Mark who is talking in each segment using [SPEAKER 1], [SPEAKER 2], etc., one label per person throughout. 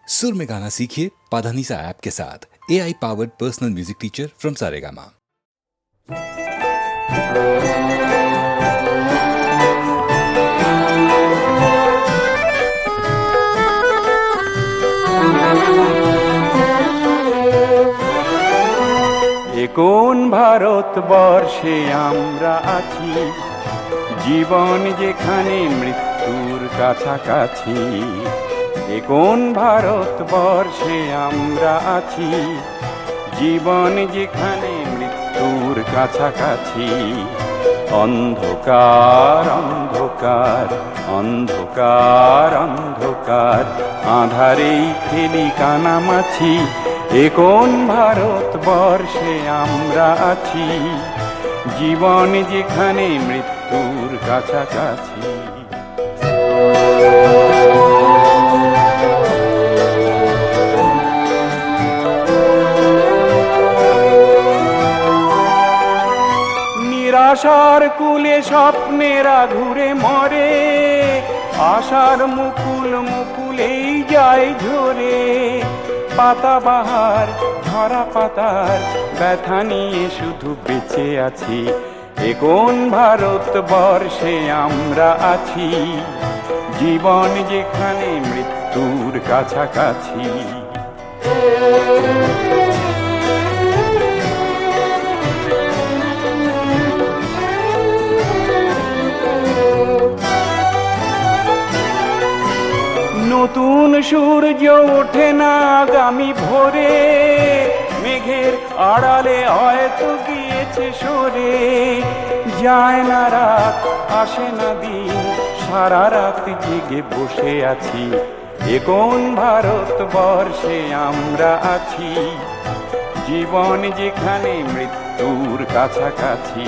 [SPEAKER 1] सुर में गाना सीखिए पाधानीसा ऐप के साथ। AI powered personal music teacher from Saregama.
[SPEAKER 2] কোন ভারতবর্ষে আমরা আছি, জীবন যেখানে মৃত্যুর কাছাকাছি। কোন ভারতবর্ষে আমরা আছি, জীবন যেখানে মৃত্যুর কাছাকাছি। অন্ধকার অন্ধকার অন্ধকার অন্ধকার, আঁধারেই খেলি কানামাছি। কোন ভারতবর্ষে আমরা আছি, জীবন যেখানে মৃত্যুর কাছাকাছি। নিরাশার কুলে স্বপ্নেরা ঘুরে মরে, আশার মুকুল মুকুলেই যায় ঝরে। পাতাবাহার ধরা পাতার ব্যথা নিয়ে শুধু বেঁচে আছি। কোন ভারতবর্ষে আমরা আছি, জীবন যেখানে মৃত্যুর কাছাকাছি। নতুন সূর্য ওঠে না আগামী ভোরে, মেঘের আড়ালে হয়তো গিয়েছে সরে। যায় না রাত আসে না দিন, সারা রাত জেগে বসে আছি। কোন ভারতবর্ষে আমরা আছি, জীবন যেখানে মৃত্যুর কাছাকাছি।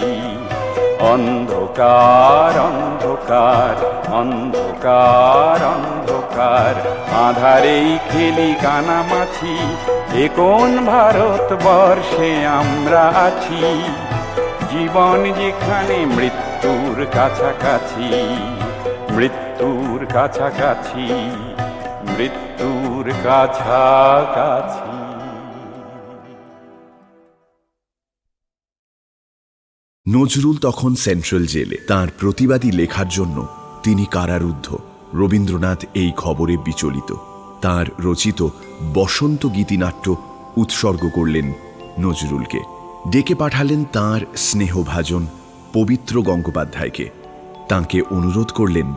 [SPEAKER 2] অন্ধকার অন্ধকার অন্ধকার অন্ধকার, আঁধারেই খেলি কানামাছি। কোন ভারতবর্ষে আমরা আছি, জীবন যেখানে মৃত্যুর কাছাকাছি। মৃত্যুর কাছাকাছি মৃত্যুর কাছাকাছি।
[SPEAKER 3] নজরুল তখন সেন্ট্রাল জেলে। তাঁর প্রতিবাদী লেখার জন্য তিনি কারারুদ্ধ। রবীন্দ্রনাথ এই খবরে বিচলিত। তাঁর রচিত বসন্ত গীতিনাট্য উৎসর্গ করলেন নজরুলকে। ডেকে পাঠালেন তাঁর স্নেহভাজন পবিত্র গঙ্গোপাধ্যায়কে। তাঁকে অনুরোধ করলেন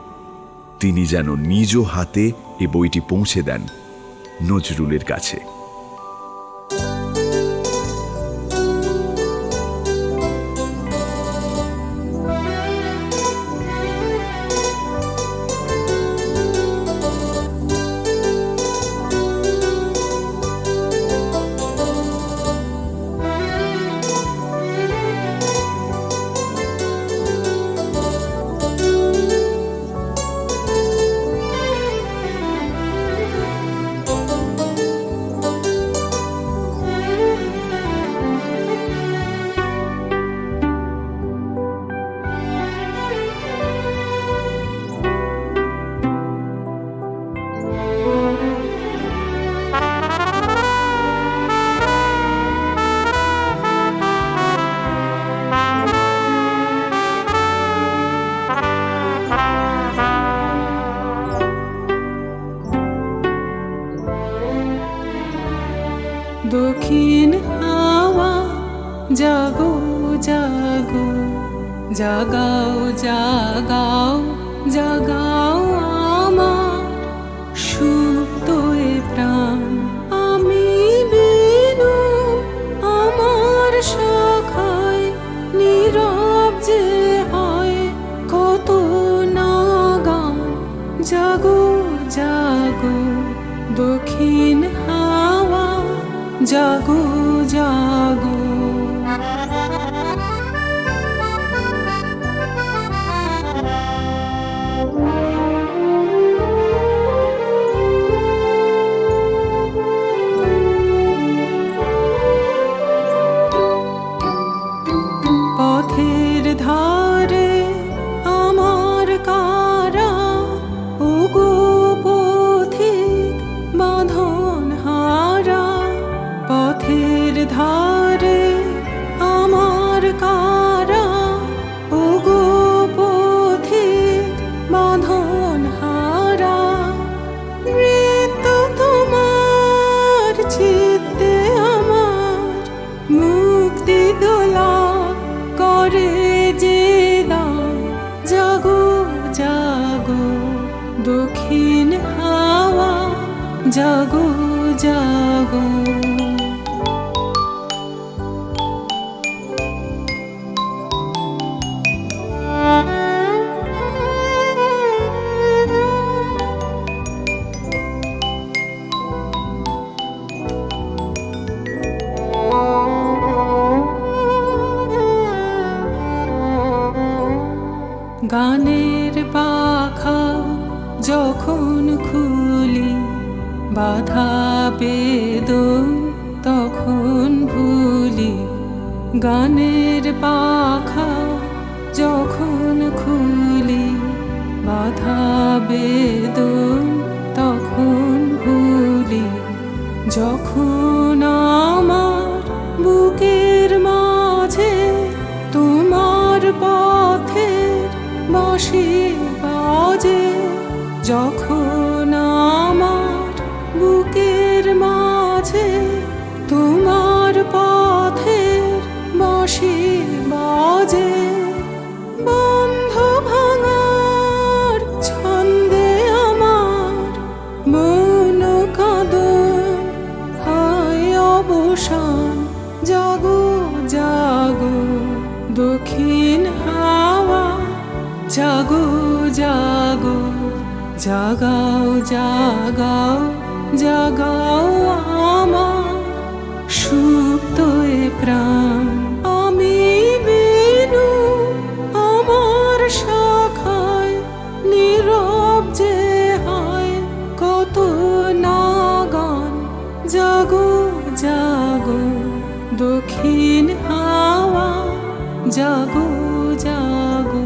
[SPEAKER 3] তিনি যেন নিজ হাতে এ বইটি পৌঁছে দেন নজরুলের কাছে।
[SPEAKER 4] দক্ষিণ হাওয়া জাগো জাগো, জাগাও জাগাও জাগাও আমার সুপ্ত এ প্রাণ। আমি বিনু আমার শাখায় নীরব যে হয় কত না গান। জাগো জাগো দক্ষিণ হাওয়া, জাগো জাগো। পথের ধারে আমার কারা, ওগো পথিক বাঁধো ধারে আমার কারা, ওগো পথিক বাঁধন হারা। মৃত্যু তোমার চিত্তে আমার মুক্তি দোলা করে যে দান। জাগো জাগো দক্ষিণ হাওয়া, জাগো জাগো। গানের পাখা যখন খুলি, বাধা বেদন তখন ভুলি। গানের পাখা যখন খুলি, বাধা বেদন তখন ভুলি। যখন আমার বুকের মাঝে তোমার পথের বাঁশি বাজে, যখন আমার বুকের মাঝে তোমার পথের বাঁশি বাজে। বন্ধ ভাঙার ছন্দে আমার মন কাঁদন হয় অবসান। জাগো জাগো দক্ষিণ হাওয়া, জাগো জাগো। জাগাও জাগাও জাগাও আমার সুপ্ত এ প্রাণ। আমি বেনু আমার শাখায় নীরব যে হয় কত নাগান। জাগো জাগো দক্ষিণ হাওয়া, জাগো জাগো।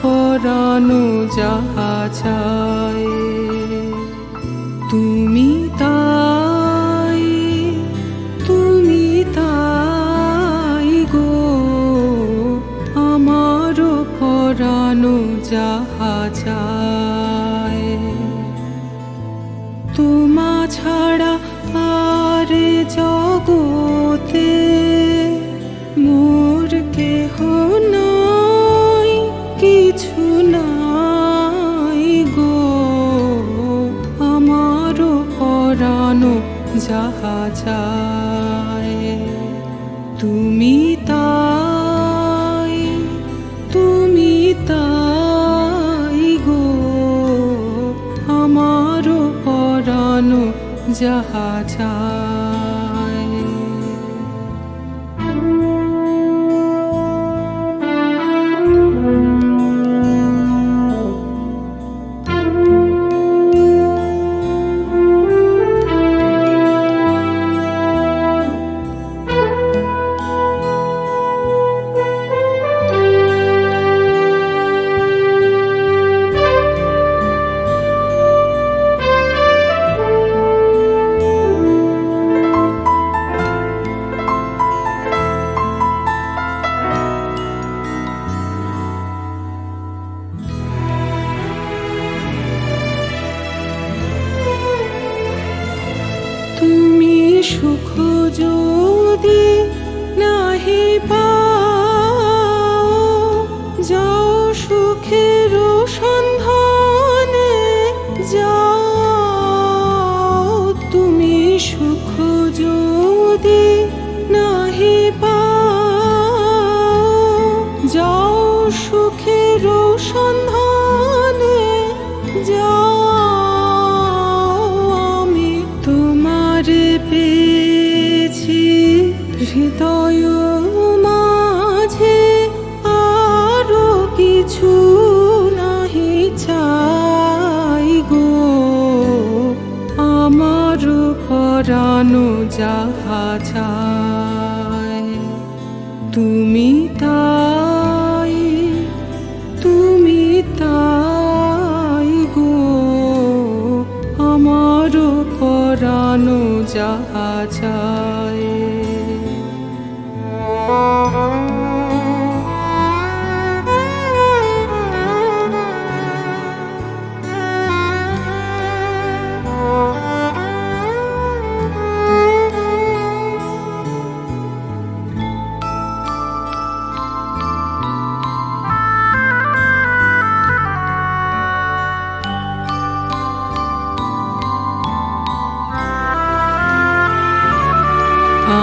[SPEAKER 4] পরানো যাহা চায় তুমি তাই, তুমি তাই গো। আমারও পরানো যাহা চায় তোমা ছাড়া আর জগতে মোর কেহ নাই, কিছু নাই গো। আমারও পরানো যাহা চায় তুমি তাই, তুমি তাই গো। আমারও পরানো যাহা চায়। সুখ যদি নাহি পাও, যাও সুখের সন্ধানে যাও। তুমি সুখ যদি নাহি পাও, যাও সুখের সন্ধানে যাও, আমি তোমারে পেয়েছি হৃদয় মাঝে, আরো কিছু নাহি চাই গো, আমার পরানো যাহা চায় তুমি তাই, তুমি তাই গো, আমার পরানো যাহা চায়।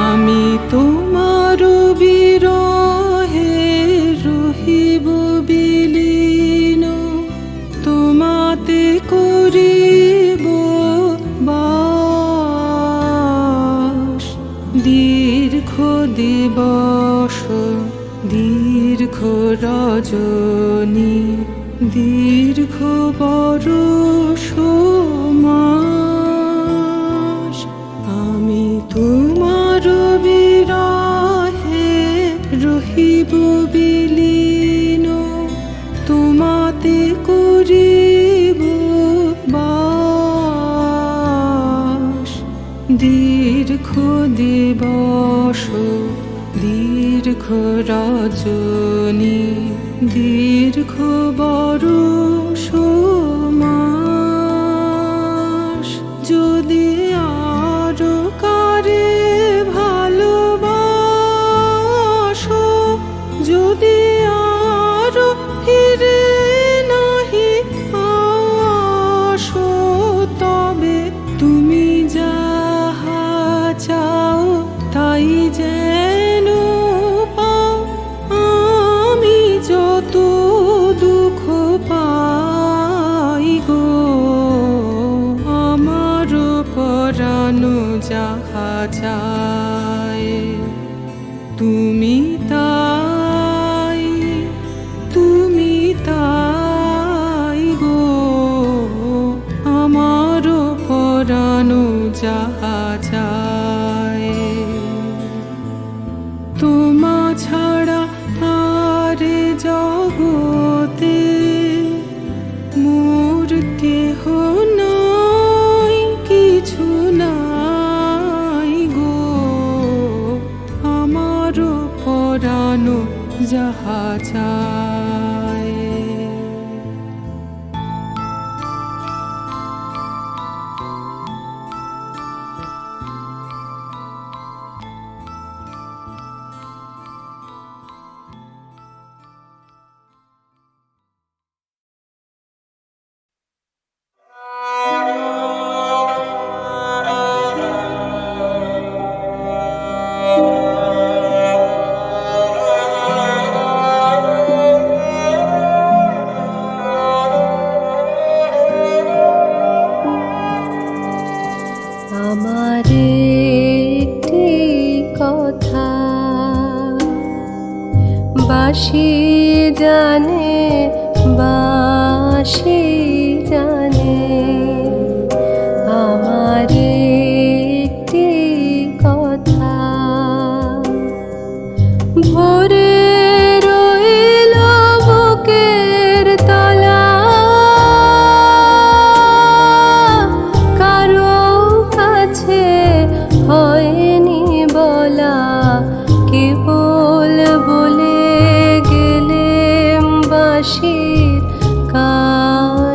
[SPEAKER 4] আমি তোমার বিরহে রহিব বিলীন, তোমাতে করিব বাস, দীর্ঘ দিবস দীর্ঘ রজনী, দীর্ঘ বরষ মাস, আমি তোমার বিরহে রহিব বিলীন, তোমাতে করিব বাস, দীর্ঘ দিবস দীর্ঘ রজনী, দীর্ঘ বরষ মাস, যদি আরো কারে ভালোবাসো, যদি আরো ফিরে নাহি আসো, তবে তুমি যাহা চাও তাই যেন পাও, আমি যত দুঃখ পাই গো, আমার পরানো যাহা চায় তুমি তাই, তুমি তাই গো, আমার পরানো যাহা চায়। তোমা ছাড়া আর জগতে মোর কেহ নাই, কিছু নাই গো, আমার পরানো যাহা চায়।
[SPEAKER 5] আমার একটি কথা বাঁশি জানে, বাঁশি জানে, আমার একটি কথা ভরে রইল বুকের তলা, কারো কাছে হয়নি বলা, কেবল বলে গেলেম বাঁশির কানে।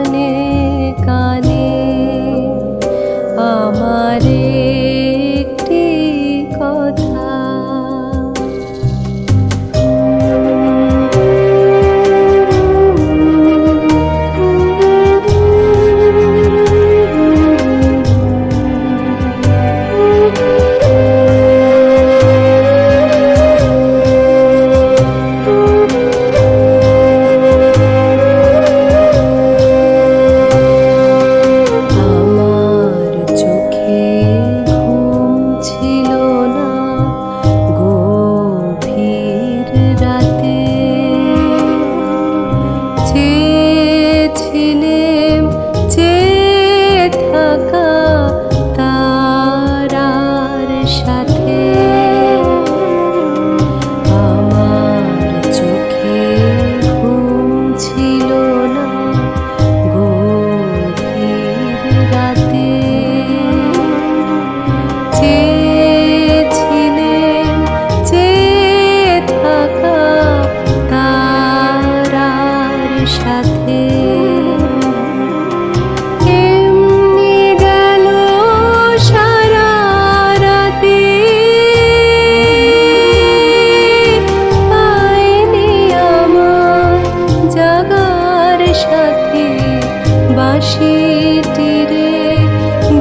[SPEAKER 5] চেয়েছিলেন চেয়ে থাকা তারার সাথে এমনি গেল সারা রাতে পাইনি আমার জাগার সাথে বাঁশিটি রে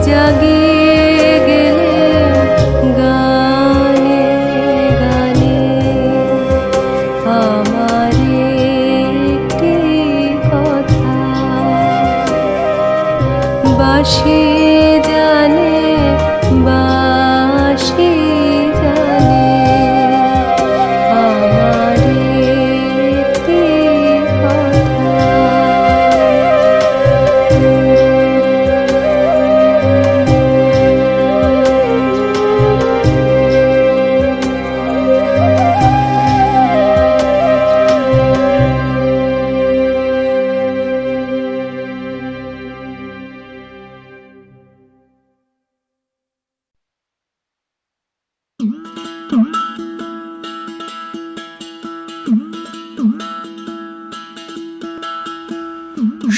[SPEAKER 5] জাগিয়ে গেলে গানে গানে আমার একটি কথা বাঁশি জানে বাঁশি জানে আমার একটি কথা।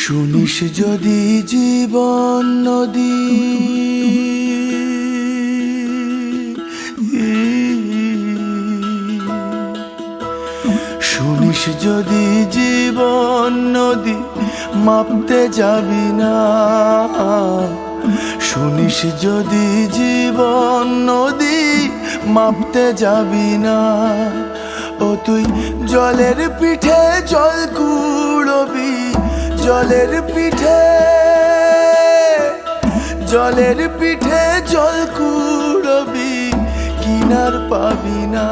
[SPEAKER 6] শুনিস যদি জীবন নদী শুনিস যদি জীবন নদী মাপতে যাবি না শুনিস যদি জীবন নদী মাপতে যাবি না ও তুই জলের পিঠে জল কুড়বি জলের পিঠে জল কুড়বি কিনার পাবি না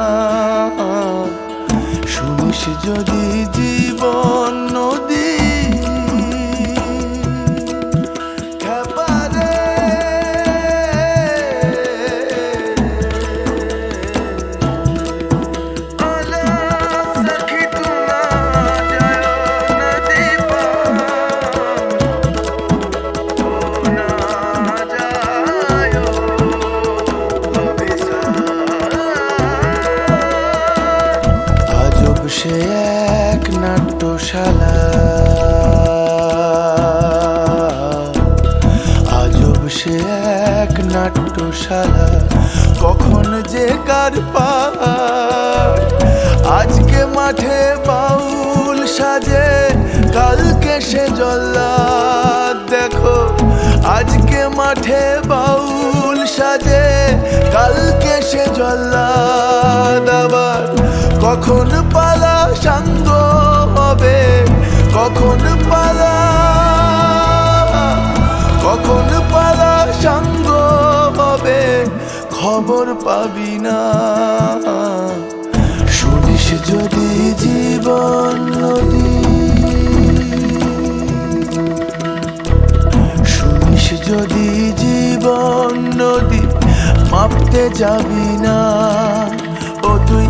[SPEAKER 6] শুনিস যদি জীবন নদী খেপারে সে এক নাট্যশালা আজব সে এক নাট্যশালা কখন যে কার পার আজকে মাঠে বাউল সাজে কালকে সে জল্লাদ দেখো আজকে মাঠে বাউল সাজে কালকে সে জল্লাদ আবার কখন পালা সাঙ্গ হবে কখন পালা সাঙ্গ হবে খবর পাবি না শুনিস যদি জীবন নদী শুনিস যদি জীবন নদী মাপতে যাবি না ও তুই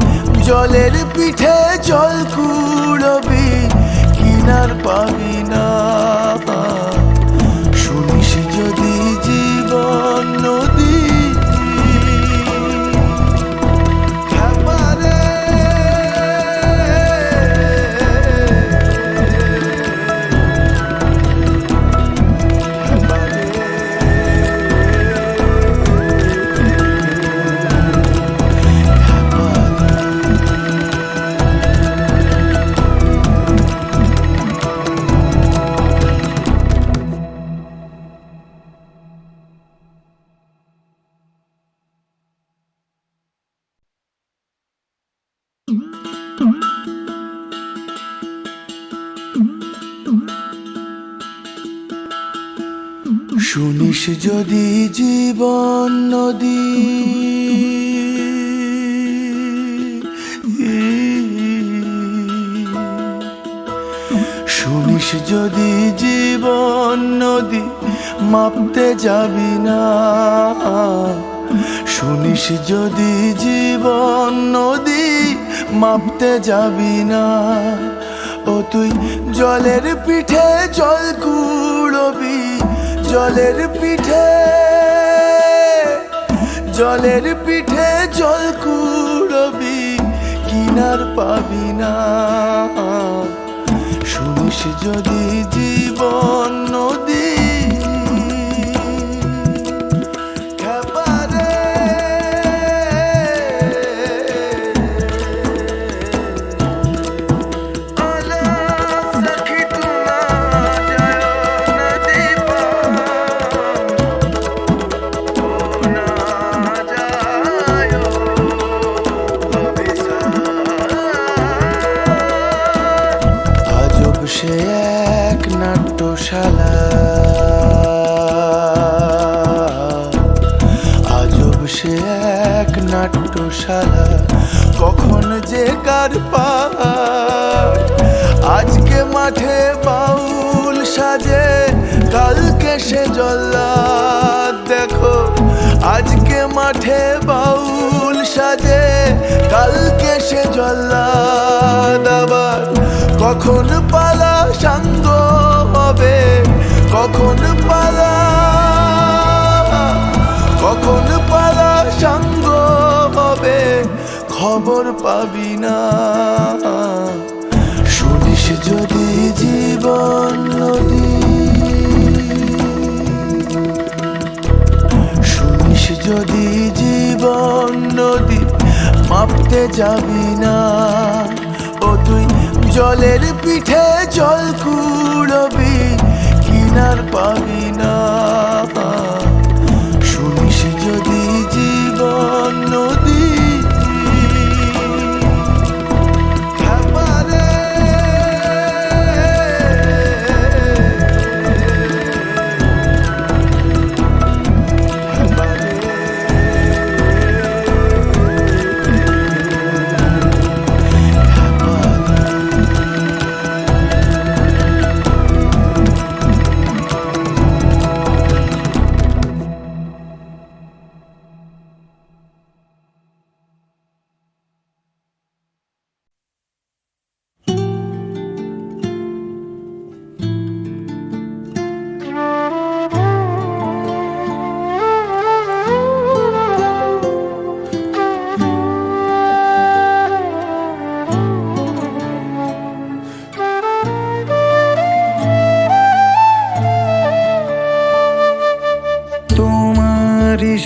[SPEAKER 6] জলের পিঠে জল কুড়বি কিনার পাবি না শুনিস যদি জীবন নদী শুনিস যদি জীবন নদী শুনিস যদি জীবন নদী মাপতে যাবি না শুনিস যদি জীবন নদী মাপতে যাবি না ও তুই জলের পিঠে জল কুড়বি জলের পিঠে জলের পিঠে জল কুড়বি কিনার পাবি না। শুনিস যদি জীবন নদী সে এক নাট্যশালা, আজব সে এক নাট্যশালা, কখন যে কার পার। আজকে মাঠে বাউল সাজে, কালকে সে জল্লাদ। দেখো আজকে মাঠে বাউল সাজে, কালকে সে জল্লাদ। আবার কখন পালা সাঙ্গ হবে, কখন পালা সাঙ্গ হবে, খবর পাবি না। শুনিস যদি জীবন নদী, শুনিস যদি জীবন নদী, মাপতে যাবি না। ও তুই জলের পিঠে জল কুড়বি কিনার পাবি না। শুনিস যদি জীবন নদী।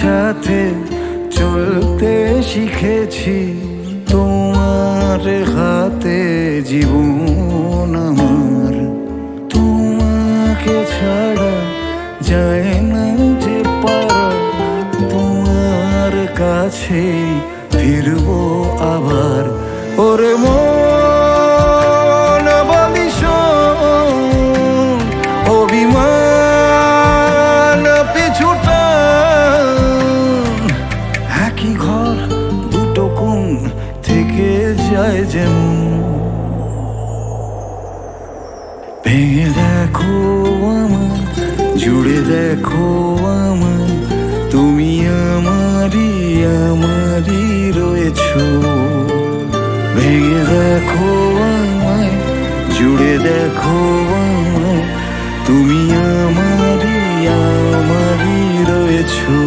[SPEAKER 7] সাথে চলতে শিখেছি, তোমার হাতে জীবন আমার। তোমাকে ছাড়া যায় না যে পারা, তোমার কাছে ফিরবো আবার। ওরে মন বলি শোন, অভিমান পিছুটা ঘর দুটো কোণ থেকে যায় যেমন। ভেঙে দেখো আমার, জুড়ে দেখো আমার, তুমি আমারই আমারই রয়েছো। ভেঙে দেখো আমায়, জুড়ে দেখো আমায়, তুমি আমারই আমারই রয়েছো।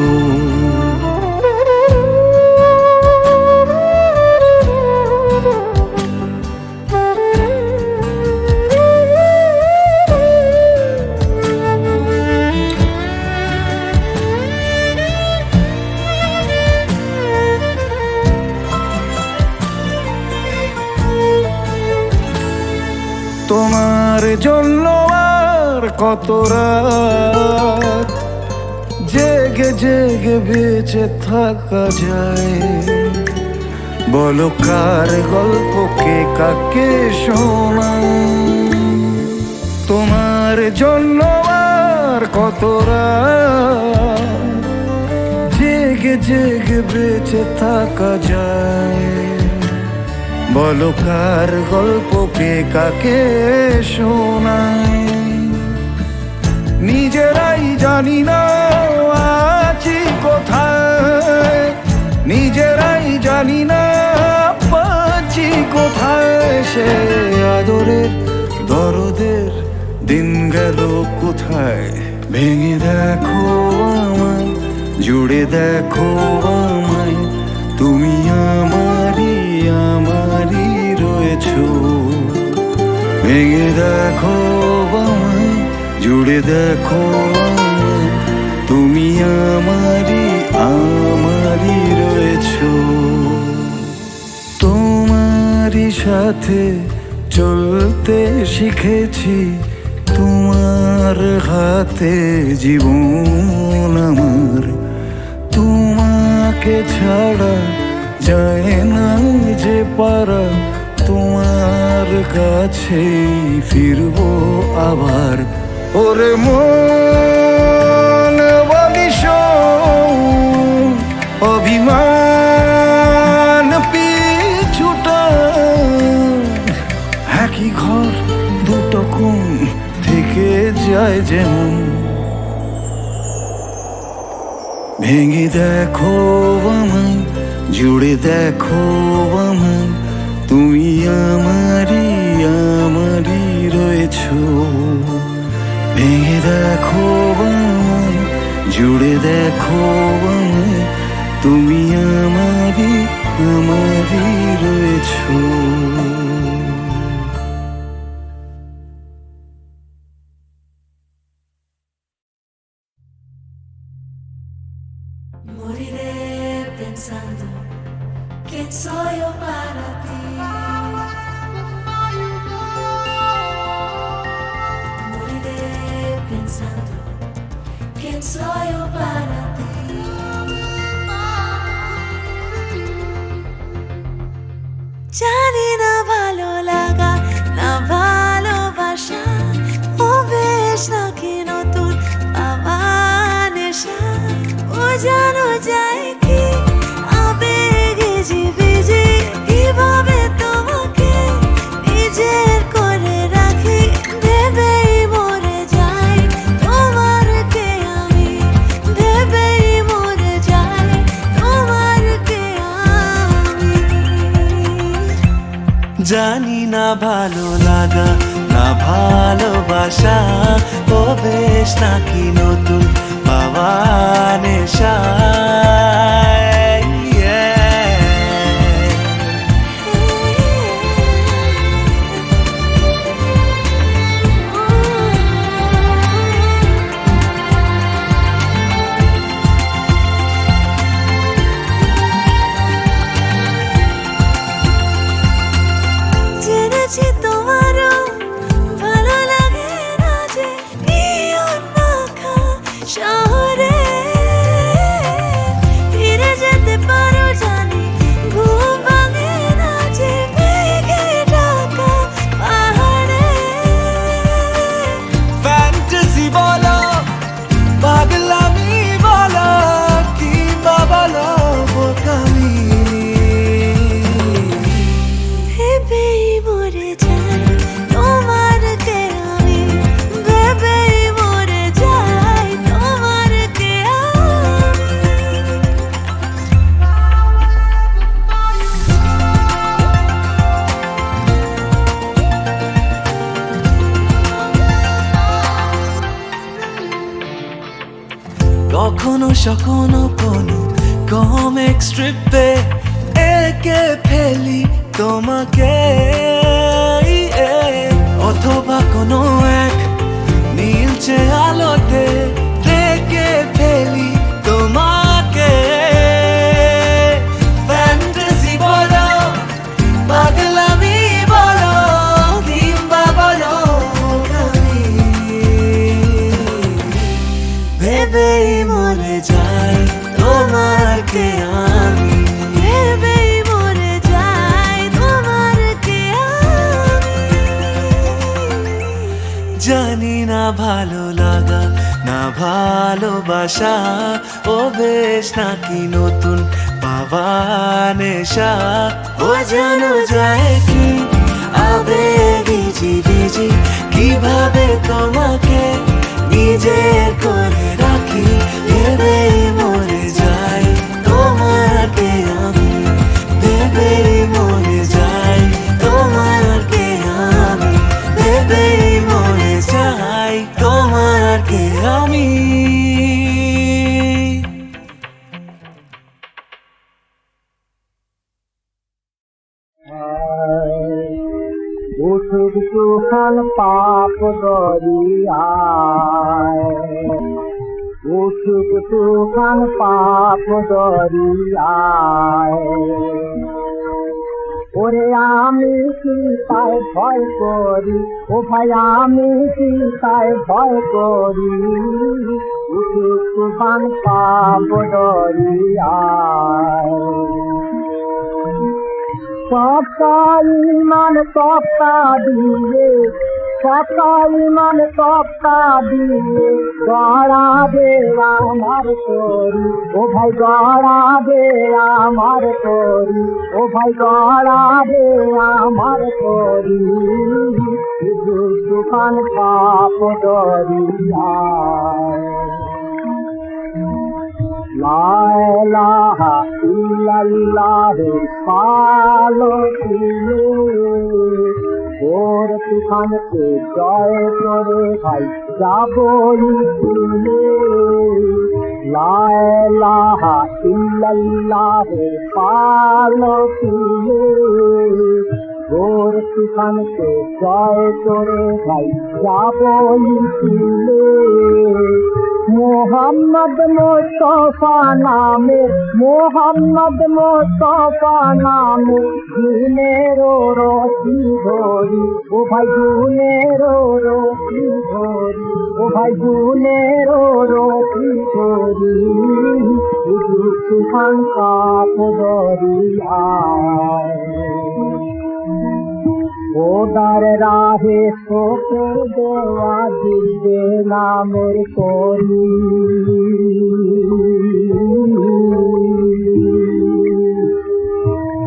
[SPEAKER 7] তোমার জন্য আর কত রাত জেগে জেগে বেঁচে থাকা যায়। বলো কার গল্পকে কাকে শোনাই। তোমার জন্য আর কত রাত জেগে জেগে বেঁচে থাকা যায়। বলো কার গল্পকে কাকে শোনাই। নিজেরাই জানি না আছি কোথায়, নিজেরাই জানি না পাচ্ছি কোথায়। সে আদরের দরদের দিন গেল কোথায়। ভেঙে দেখো আমায়, জুড়ে দেখো ভেঙে দেখো আমায়, জুড়ে দেখো আমায়, তুমি আমারই রয়েছো। তোমারই সাথে চলতে শিখেছি, তোমার হাতে জীবন আমার। তোমাকে ছাড়া যায় না যে পারা, তোমার কাছেই ফিরবো আবার। ওরে মন বলিস অভিমান পিছুটা, একই ঘর দুটো কোণ থেকে যায় যেমন। ভেঙে দেখো আমায়, জুড়ে দেখো আমায়, তুমি আমারই রয়েছো। ভেঙে দেখো আমায়, জুড়ে দেখো আমায়, তুমি আমারই রয়েছো।
[SPEAKER 8] Moriré pensando quién soy yo para ti. Moriré pensando quién soy yo para ti. জানি না ভালো লাগা না ভালোবাসা, ও বেশ নাকি নতুন পাওয়া নেশা। ও জানো যায় কি আবেগে জিবিজি, কিভাবে তোমাকে নিজের করে রাখি। ভেবেই মরে যাই তোমারকে আমি, ভেবেই মরে যাই তোমারকে আমি।
[SPEAKER 6] জানি না ভালো লাগা না ভালোবাসা, ও বেশ নাকি নতুন পাওয়া নেশা।
[SPEAKER 8] জেনেছি তোমারও ভালো লাগে না যে পিয়ন মাখা শহরে। ফিরে যেতে পারো জানি, ঘুম ভাঙে না যে মেঘে ঢাকা পাহাড়ে।
[SPEAKER 6] ফ্যান্টাসি বলো, পাগলামি বলো, কিংবা বলো বোকামি,
[SPEAKER 8] ভেবেই মরে যাই তোমারকে আমি, ভেবেই মরে যাই তোমারকে
[SPEAKER 6] কখনো সখনো কোনো কমিক স্ট্রিপে এঁকে ফেলি তোমাকে, অথবা কোনো এক নীলচে আলোতে দেখে ফেলি তোমাকে। ফ্যান্টাসি বলো, পাগলামি বলো, কিংবা বলো বোকামি, ভেবেই মরে যাই তোমারকে আমি,
[SPEAKER 8] ভেবেই মরে যাই তোমারকে আমি।
[SPEAKER 6] জানি না ভালো লাগা না ভালোবাসা, ও বেশ নাকি নতুন পাওয়া নেশা। ও জানো যায় কি আবেগে জিবিজি, কিভাবে তোমাকে নিজের করে রাখি। ভেবেই মরে যাই তোমারকে আমি, ভেবেই মরে যাই তোমারকে আমি, ভেবেই মরে যাই তোমারকে আমি।
[SPEAKER 7] ও
[SPEAKER 9] উঠুক তুফান পাপ দরিয়ায়, উঠুক তুফান পাপ দরিয়ায়। ওরে আমি কি তাই ভয় করি, ও ভাই আমি কি তাই ভয় করি, উঠুক তুফান পাপ দরিয়ায়। সবকা ইমান সবকা দিয়ে, সবকা ইমান সবকা দিয়ে গড়া দে আমার তরি, ও ভাই গড়া দে আমার তরি, ও ভাই গড়া দে আমার তরি, তুফান পাপ দরিয়ায়। লা ইলাহা ইল্লাল্লাহের পালকিলে ওর তুফানকে জয় করে ভাই যাবই তুলে। লা ইলাহা ইল্লাল্লাহের পালকিলে ওর তুফানকে জয় করে ভাই যাবই তুলে। মোহাম্মদ মুস্তাফা নামে, মোহাম্মদ মুস্তাফা নামে গুণের রশি ধরি, ও ভাই গুণের রশি ধরি, ও ভাই গুণের রশি ধরি, তুফান পাপ দরিয়ায়। খোদার রাহে তোকে দেওয়া দিবে নামের করি,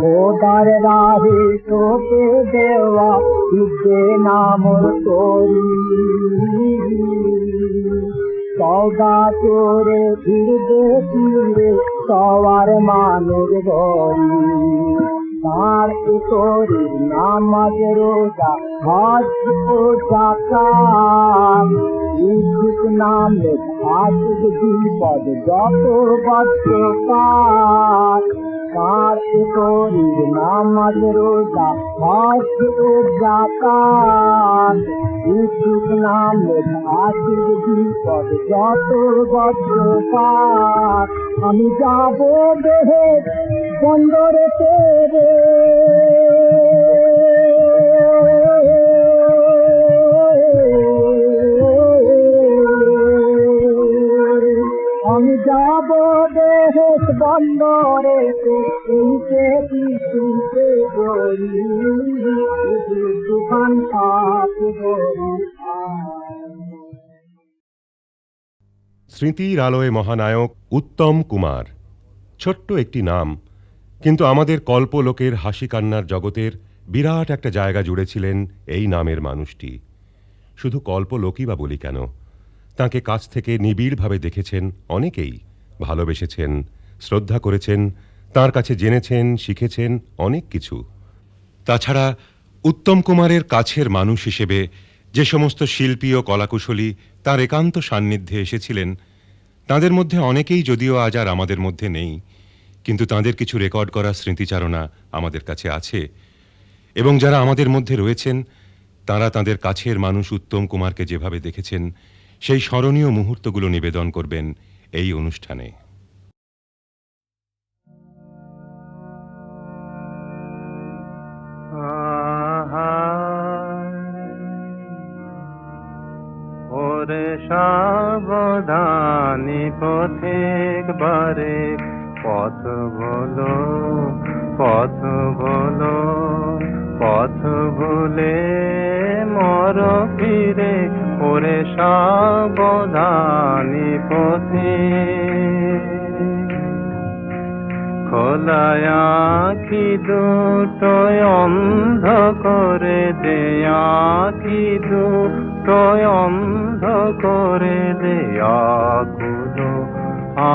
[SPEAKER 9] খোদার রাহে তোকে দেওয়া দিবে নামের করি। সওদা করে ফিরবে ফিরবে সবার মানের গরি, তার তোরি নামাজ রোজা হজ ও যাকাত, ইসুক নামে আসুক বিপদ যত বৎসর। তার তোরি নামাজ রোজা হজ ও যাকাত, ইসুক নামে আসুক বিপদ যত বৎসর। আমি যাব দেহে বন্দরে তেরে, আমি যাব দেহেশ বন্দরে এইতে পিছুতে গড়ি, তুফান পাপ দরিয়ায়।
[SPEAKER 10] স্মৃতির আলোয় মহানায়ক উত্তম কুমার, ছোট্ট একটি নাম, কিন্তু আমাদের কল্পলোকের হাসি কান্নার জগতের বিরাট একটা জায়গা জুড়েছিলেন এই নামের মানুষটি। শুধু কল্পলোকই বা বলি কেন, তাঁকে কাছ থেকে নিবিড়ভাবে দেখেছেন অনেকেই, ভালোবেসেছেন, শ্রদ্ধা করেছেন, তাঁর কাছে জেনেছেন, শিখেছেন অনেক কিছু। তাছাড়া উত্তম কুমারের কাছের মানুষ হিসেবে যে সমস্ত শিল্পী ও কলাকুশলী তাঁর একান্ত সান্নিধ্যে এসেছিলেন, তাঁদের মধ্যে অনেকেই যদিও আজ আর আমাদের মধ্যে নেই, কিন্তু তাঁদের কিছু রেকর্ড করা স্মৃতিচারণা আমাদের কাছে আছে, এবং যারা আমাদের মধ্যে রয়েছেন তাঁরা তাঁদের কাছের মানুষ উত্তম কুমারকে যেভাবে দেখেছেন সেই স্মরণীয় মুহূর্তগুলো নিবেদন করবেন এই অনুষ্ঠানে।
[SPEAKER 11] ওরে সাবধানী পথিক বারে, পথ বলো পথ বলো, পথ ভুলে মর ফিরে, ওরে সাবধানী পথিক। খোলায় আঁখি দুটো অন্ধ করে দে, আঁখি দুটো অন্ধ করে দে, আকুলো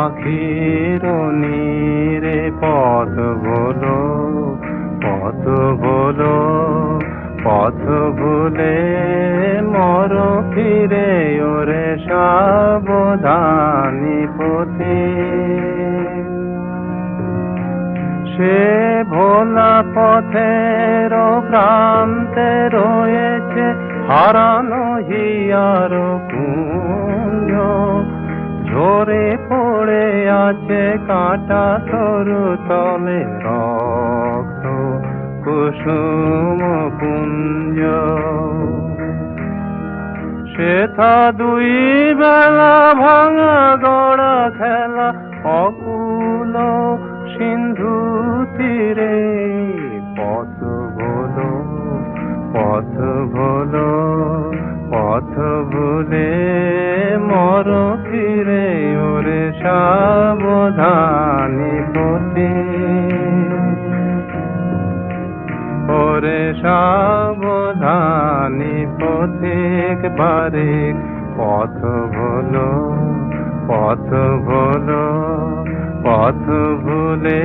[SPEAKER 11] আখির নীরে, পথ বলো পথ বলো, পথ ভুলে মর ফিরে, ওরে সাবধানী পথিক। সে ভোলা পথের প্রান্তে রয়েছে হারানো হিয়ার কুঞ্জ, ঝরে পড়ে আছে কাঁটা তরু তলে রক্ত কুসুম পুঞ্জ। সেথা দুই বেলা ভাঙা গড়া খেলা অকুল সিন্ধু তীরে, পথ ভোলো পথ ভোলো পথ ভুলে মর ফিরে ওরে সাবধানী পথে, ওরে সাবধানী পথিক বারিক পথ ভোলো পথ ভোলো পথ ভুলে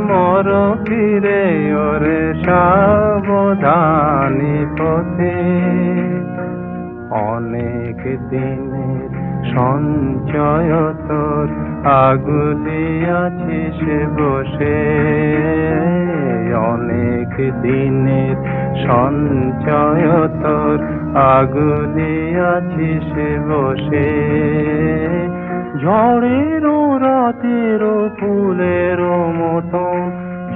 [SPEAKER 11] মর ফিরে ওরে সাবধানী পথে। অনেক দিনের সঞ্চয় তোর আগুলি আছিস বসে, অনেক দিনের সঞ্চয় তোর আগুলি আছিস বসে। ঝড়ের রাতের ফুলের মতন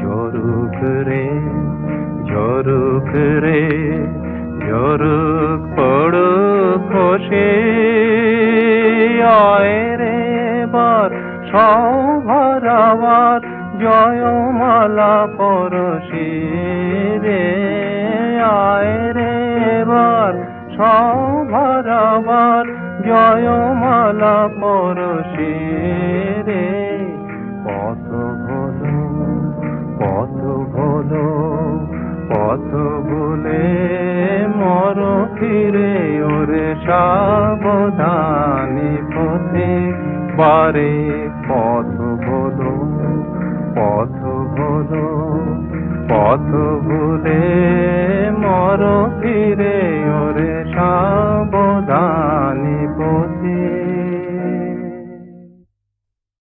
[SPEAKER 11] ঝরুক রে ঝরুক রে ঝরুক পড়ুক খসে, আয় রে বার সৌভরাবার জয়মালা পরশি রে, আয় রে বার সৌভরাবার জয়মালা পরশি রে। পথ ভোলো পথ ভোলো পথ ভুলে মর ফিরে ওরে সাবধানী পথে বারে। পথ ভোলো পথ ভোলো পথ ভুলে মর ফিরে